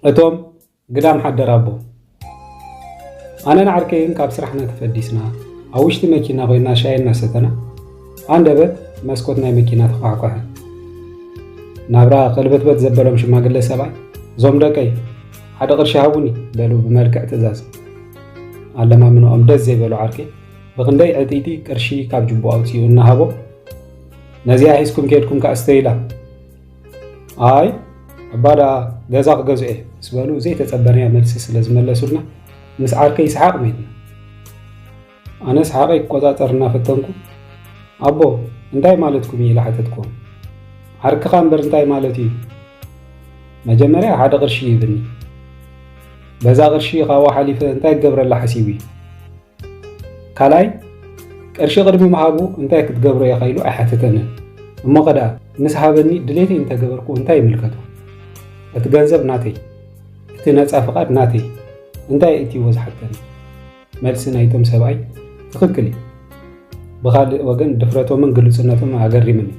እቶም قدام حدر أبو أنا نعركين كاب سرحنا تفديسنا أوشتي مكينة غينا شايلنا ستنا عندبت مسكوتنا مكينة تقعقعها نابرا قلبت بت زبلهم شما قل سبعي زوم دكاي حدا قرش هاوني بلو بملكع تزاز علما منو أمدز زي بلو عركي بغندي عديدي كرشي كاب جبو أوتيو النهابو نزيا حيسكم كيدكم كأستيلا آي أبادا جزاق جزء سبالو زي تتبرني ملسس لازم لسولنا مس عركي إسحاق ميدنا أنا إسحاق يقوزاترنا فتنكم أبو انتاي مالتكم يلا حتتكم عرك خامبر انتاي مالتي مجمريا حدا قرشي يبني بزا قرشي خاوا حليفة انتاي قبر الله حسيبي كالاي قرشي قربي محابو انتاي كتقبرو يا خيلو أحاتتنا اما قدا نسحابني دليتي انتا قبركو انتاي ملكتو اتقنزب ناتي اتناصا فقاد ناتي انتاي اتي وزحتني ملسنا يتم سبعي تخكلي بخال وقن دفرتو من قلوصنتو ما اقري مني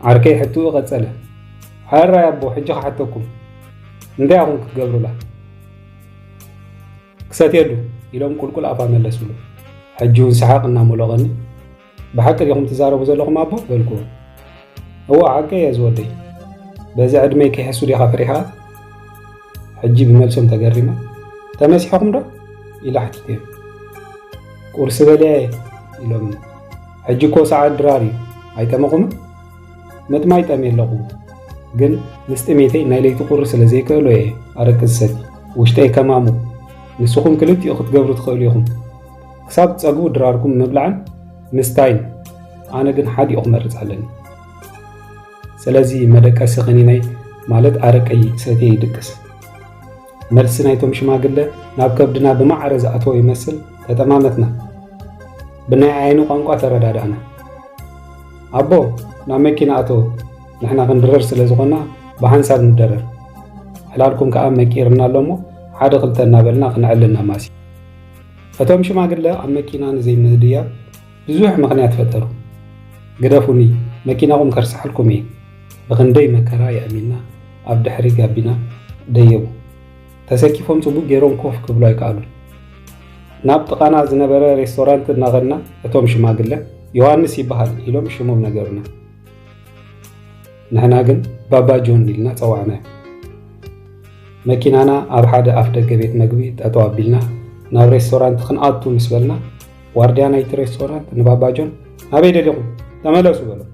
عركي حتو قصله حرا يا ابو حجه حتكم انتي اخون تقبروا له كسات يدو يلوم قلقل افا ملسولو حجون سحاقنا ملغني بحق اليوم تزاربوا زلكم ابو بلكو هو عقي يزودي بزي عدمي كيحسو دي خفريحات حجي بملسهم تقريما تمسيحكم ده الى حتيتين قرص بلاي يلوم حجي كو ساعات دراري ايتمقم متما يتم يلقو ግን ንስጥሜተይ ናይ ለይቲ ቁርስ ስለ ዘይከእሎ እየ ኣረቅሰት ውሽጠይ ከማሙ ንስኹም ክልቲኡ ክትገብሩ ትኽእሉ ኢኹም ክሳብ ፀጉቡ ድራርኩም ምብላዕን ምስታይን ኣነ ግን ሓዲኡ ክመርፅ ኣለኒ ስለዚ መደቀሲ ኸኒነይ ማለት ኣረቀይ ሰተይ ይድቅስ መልሲ ናይቶም ሽማግለ ናብ ከብድና ብማዕረ ዝኣተወ ይመስል ተጠማመትና ብናይ ዓይኑ ቋንቋ ተረዳዳእና ኣቦ ናብ መኪና ኣተው نحنا غندرر سلازغنا بحنساب ندرر حلالكم كأم مكيرنا لومو حدا قلتنا بلنا قنعلنا ماسي فتوم شماغلا ام مكينان زي مهديا بزوح مغنيات فتروا قدافوني مكيناهم كرسحلكم ايه بغندي مكرا يا امينا عبد حري غابينا ديبو تسكيفهم صبو غيرون كوف كبلو يقالوا ناب تقانا زنبره ريستورانت نغنا فتوم شماغلا يوحنس يبحال يلوم شموم نغرنا نحنا جن بابا جون لنا صوعنا مكينانا أب حدا أفدق بيت مقبيت أتوابلنا ناب ريستورانت خنقاتو مسبلنا وارديانا يت ريستورانت نبابا جون هبيد لكم تملسوا بلو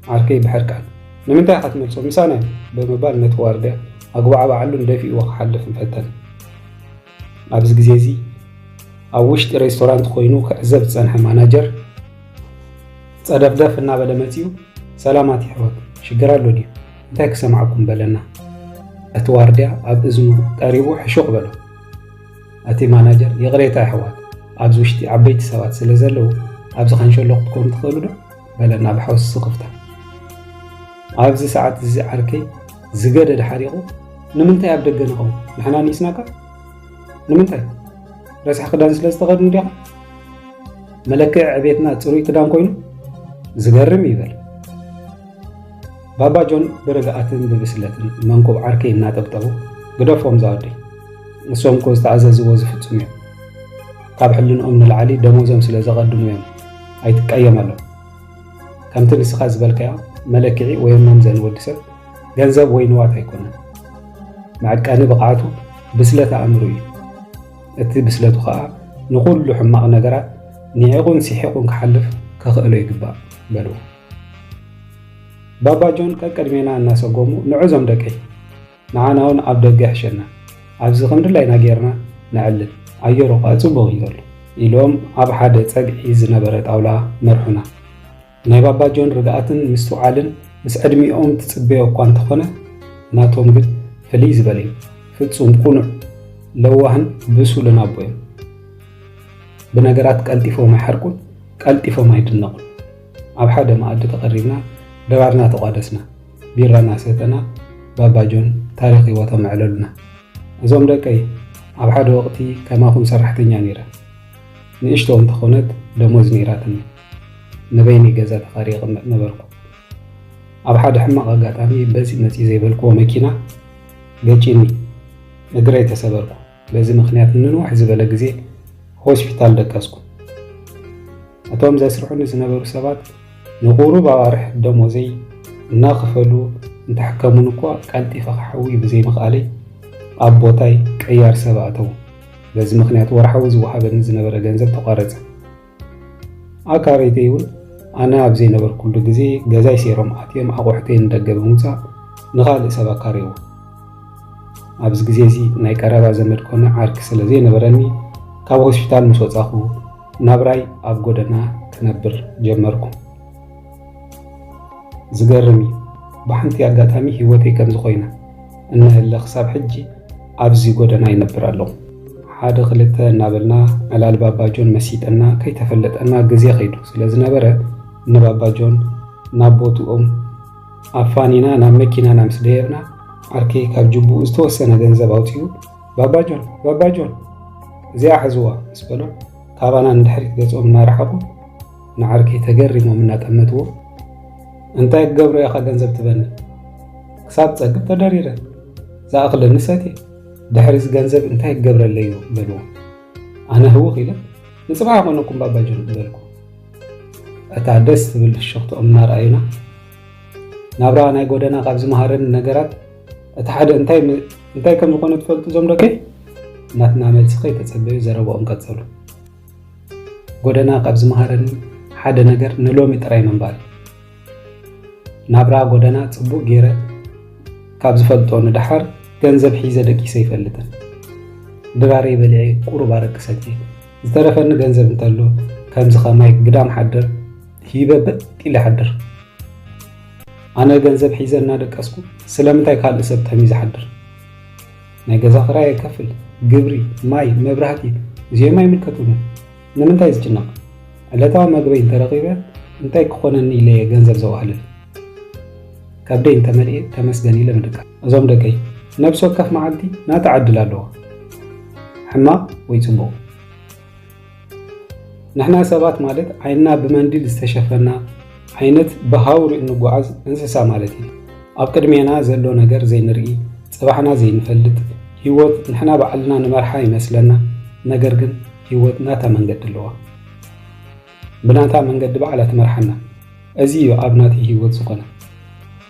عركي بحركان نمنتا حتملسوا مسانا بمبال نتوارديا أقوى بعلو ندفي وحلف مفتن أبز جزيزي أوشت ريستورانت خوينو كعزبت سنح ماناجر تصدف النابل متيو سلامات يحوك شجر اللودي انتاك سمعكم بلنا اتوارديا اب ازنو قريبو حشوق بلو اتي ماناجر يغريتا يحوات ابزوشتي عبيت سوات سلازلو ابز خنشلو تكون تخلو دو بلنا بحوس سقفتا ابز ساعات زي عركي زغدد حريقو نمنتاي ابدغنقو نحنا نيسناكا نمنتاي راسح قدان سلاستغد نديا ملكع عبيتنا تصري قدان كوينو زغرم يبل بابا جون برغاتن ببسلتن منكو عركي ناتبطبو غدفهم زادي نسوم كوز تعزز وزفتم كاب حلن من العالي دموزم سلا زغدمو يم ايتقيمالو كمت نسخاز بالكيا ملكعي ويمم زن ودسب ገንዘብ ወይ ንዋት አይኮነን ማዕቃኒ በቃቱ ብስለት አእምሮይ እቲ ብስለቱ ኸኣ ንኹሉ ሕማቕ ነገራት ንዕቁን ሲሒቁን ክሓልፍ ከኽእሎ ይግባእ በሉ ባባ ጆን ከቀድሜና እናሰጎሙ ንዑዞም ደቀይ ንዓናውን ኣብ ደገ ሕሸና ኣብዚ ከምድላይና ጌርና ንዕልል ኣየሩ ኸ ጽቡቕ እዩ ዘሎ ኢሎም ኣብ ሓደ ፀግዒ ዝነበረ ጣውላ መርሑና ናይ ባባ ጆን ርግኣትን ምስትውዓልን ምስ ዕድሚኦም ትጽበዮ እኳ እንተኾነ ናቶም ግን ፍልይ ዝበለ እዩ ፍጹም ቁኑዕ ለዋህን ብሱልን ኣቦዮም ብነገራት ቀልጢፎም ኣይሓርቁን ቀልጢፎም ኣይድነቑን ኣብ ሓደ ማኣዲ ተቐሪብና ደባርና ተቋደስና ቢራና ሰተና ባባ ጆን ታሪክ ህይወቶም ኣዕለሉና እዞም ደቀይ ኣብ ሓደ ወቕቲ ከማኹም ሰራሕተኛ ነይረ ንእሽቶም ተኾነት ደሞዝ ነይራትኒ ንበይኒ ገዛ ተኻሪ ይቕመጥ ነበርኩ ኣብ ሓደ ሕማቕ ኣጋጣሚ በዚ መፂ ዘይበልክዎ መኪና ገጪኒ እግረይ ተሰበርኩ በዚ ምክንያት ንንውሕ ዝበለ ግዜ ሆስፒታል ደቀስኩ እቶም ዘስርሑኒ ዝነበሩ ሰባት ንቁሩብ ኣዋርሕ ደሞዘይ እናኸፈሉ እንተሕከሙን እኳ ቀልጢፈ ክሕዊ ብዘይ ምኽኣለይ ኣብ ቦታይ ቀያር ሰብ ኣተው በዚ ምክንያት ወርሓዊ ዝወሃበኒ ዝነበረ ገንዘብ ተቋረፀ ኣካረይተይ እውን ኣነ ኣብ ዘይነበርኩሉ ግዜ ገዛይ ሴሮም ኣትዮም ኣቑሑተይ ንደገ ብምውፃእ ንኻልእ ሰብ ኣካርይዎ ኣብዚ ግዜ እዚ ናይ ቀረባ ዘመድ ኮነ ዓርኪ ስለ ዘይነበረኒ ካብ ሆስፒታል ምስ ወፃኹ ናብራይ ኣብ ጎደና ክነብር ጀመርኩ ዝገርም እዩ ብሓንቲ ኣጋጣሚ ሂወተይ ከም ዝኾይና እንህለ ክሳብ ሕጂ ኣብዚ ጎደና ይነብር ኣለኹ ሓደ ክልተ እናበልና ዕላል ባባጆን መሲጠና ከይተፈለጠና ግዜ ኸይዱ ስለ ዝነበረ ንባባጆን ናብ ቦትኦም ኣፋኒና ናብ መኪናና ምስ ደየብና ዓርኬ ካብ ጅቡኡ ዝተወሰነ ገንዘብ ኣውፅኡ ባባጆን እዚኣ ሕዝዋ ምስ በሎ ካባና ንድሕሪት ገጾም እናረሓቁ ንዓርኬ ተገሪሞም እናጠመትዎ እንታይ ክገብሮ ኢኻ ገንዘብ ትበኒ ክሳብ ፀግብ ተደሪረ ዝኣኽለ ንሰት ድሕሪ እዚ ገንዘብ እንታይ ክገብረለዩ በልዎ ኣነ ህውኽ ኢለ ንፅባሕ ኣይኮነኩም ባባጆን በልኩ እታ ደስ ትብል ፍሽኽትኦም እናረኣዩና ናብራ ናይ ጎደና ካብ ዝመሃረኒ ነገራት እቲ ሓደ እንታይ ከም ዝኾነ ትፈልጡ ዞም ደቀይ እናትና መልሲ ከይተፀበዩ ዘረብኦም ቀፀሉ ጎደና ካብ ዝመሃረኒ ሓደ ነገር ንሎሚ ጥራይ መንባር ናብራ ጎደና ፅቡቅ ገይረ ካብ ዝፈልጦ ንድሓር ገንዘብ ሒዘ ደቂሰ ይፈልጥን ድራሬ በልዒ ቁሩብ ኣረክሰት ዝተረፈኒ ገንዘብ እንተሎ ከምዚ ኸማይ ግዳም ሓድር ሂበ በጢለ ሓድር ኣነ ገንዘብ ሒዘ እናደቀስኩ ስለምንታይ ካልእ ሰብ ተሚዝ ሓድር ናይ ገዛ ክራይ ይከፍል ግብሪ ማይ መብራህቲ እዚኦም ኣይምልከቱኒ ንምንታይ ዝጭነቕ ዕለታዊ መግበይ እንተረኺበ እንታይ ክኾነኒ ኢለየ ገንዘብ ዘዋህልል ከብደይ እንተመልኤ ተመስገን ኢለ ምድቃ እዞም ደቀይ ነብሲ ወከፍ መዓልቲ ናተዓድል ኣለዎ ሕማቕ ወይ ፅቡቕ ንሕና ሰባት ማለት ዓይንና ብመንዲል ዝተሸፈና ዓይነት ብሃውሩ እንጓዓዝ እንስሳ ማለት እዩ ኣብ ቅድሜና ዘሎ ነገር ዘይንርኢ ፅባሕና ዘይንፈልጥ ሂወት ንሕና ባዕልና ንመርሓ ይመስለና ነገር ግን ሂወት ናታ መንገዲ ኣለዋ ብናታ መንገዲ ባዕላ ትመርሓና እዚ እዩ ኣብ ናተይ ሂወት ዝኾነ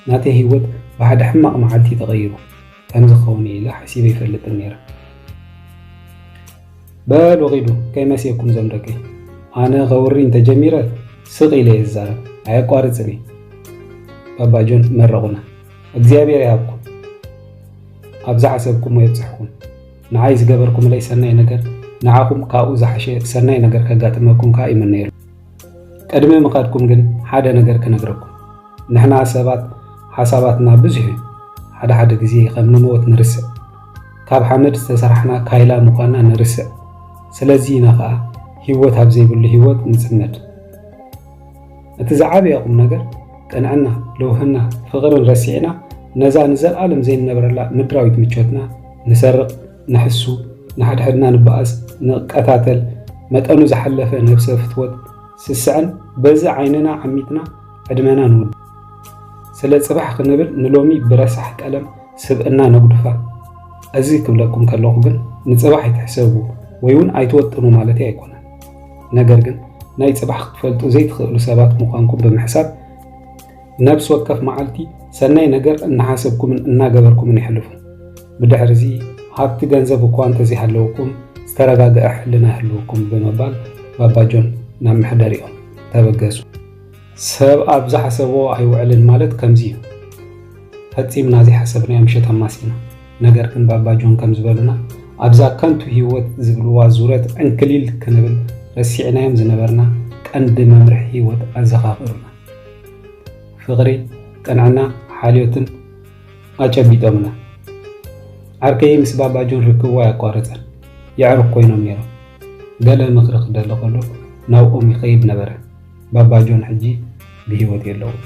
ናተይ ሂወት ብሓደ ሕማቕ መዓልቲ ተቐይሩ ከምዚ ክኸውን ኢለ ሓሲበ ይፈልጥን ነይረ በል ወቒዱ ከይመሲየኩም ዞም ደቀይ ኣነ ኸውሪ እንተጀሚረ ስቕ ኢለ የዛረብ ኣየቋርፅኒ ባባጆን መረቑና እግዚኣብሔር ይሃብኩም ኣብዛ ሓሰብኩም የብፅሕኩም ንዓይ ዝገበርኩምለይ ሰናይ ነገር ንዓኹም ካብኡ ዝሓሸ ሰናይ ነገር ከጋጥመኩም ከዓ ይምነየሉ ቀድሚ ምኻድኩም ግን ሓደ ነገር ክነግረኩም ንሕና ሰባት ሓሳባትና ብዙሕ እዩ ሓደ ግዜ ከም ንሞት ንርስዕ ካብ ሓመድ ዝተሰርሕና ካይላ ምዃንና ንርስዕ ስለዚ ኢና ከዓ ሂወት ኣብ ዘይብሉ ሂወት ንፅመድ እቲ ዝዓበየ ቁም ነገር ቅንዕና ልውህና ፍቕርን ረሲዕና ነዛ ንዘለኣለም ዘይንነብረላ ምድራዊት ምቾትና ንሰርቕ ንሕሱ ንሓድሕድና ንበኣስ ንቀታተል መጠኑ ዝሓለፈ ነብሰ ፍትወት ስስዕን በዚ ዓይንና ዓሚትና ዕድመና ንውድ ስለ ፅባሕ ክንብል ንሎሚ ብረሳሕ ቀለም ስብእና ነጉድፋ እዚ ክብለኩም ከለኹ ግን ንፅባሕ ይትሕሰቡ ወይ እውን ኣይትወጥኑ ማለት ኣይኮነን ነገር ግን ናይ ፅባሕ ክትፈልጡ ዘይትኽእሉ ሰባት ምዃንኩም ብምሕሳብ ነብሲ ወከፍ መዓልቲ ሰናይ ነገር እናሓሰብኩምን እናገበርኩምን ይሕልፉ ብድሕሪ እዚ ሃብቲ ገንዘብ እኳ እንተዘይሃለውኩም ዝተረጋግዐ ሕልና ይህልወኩም ብምባል ባባጆን ናብ ምሕደሪኦም ተበገሱ ሰብ ኣብ ዝሓሰቦ ኣይውዕልን ማለት ከምዚ እዩ ፈፂምና ዘይሓሰብናዮ ምሸት ኣማሲና ነገር ግን ባባጆን ከም ዝበሉና ኣብዛ ከንቱ ሂወት ዝብልዋ ዙረት ዕንክሊል ክንብል ረሲዕናዮም ዝነበርና ቀንዲ መምርሒ ሂወት ኣዘኻኽሩና ፍቕሪ ቅንዕና ሓልዮትን ኣጨቢጦምና ዓርከይ ምስ ባባጆን ርክብዋ ያቋረፀን ይዕርኽ ኮይኖም ነይሮም ገለ ምኽሪ ክደሊ ከሎ ናብኦም ይኸይድ ነበረ ባባጆን ሕጂ ብሂወት የለውም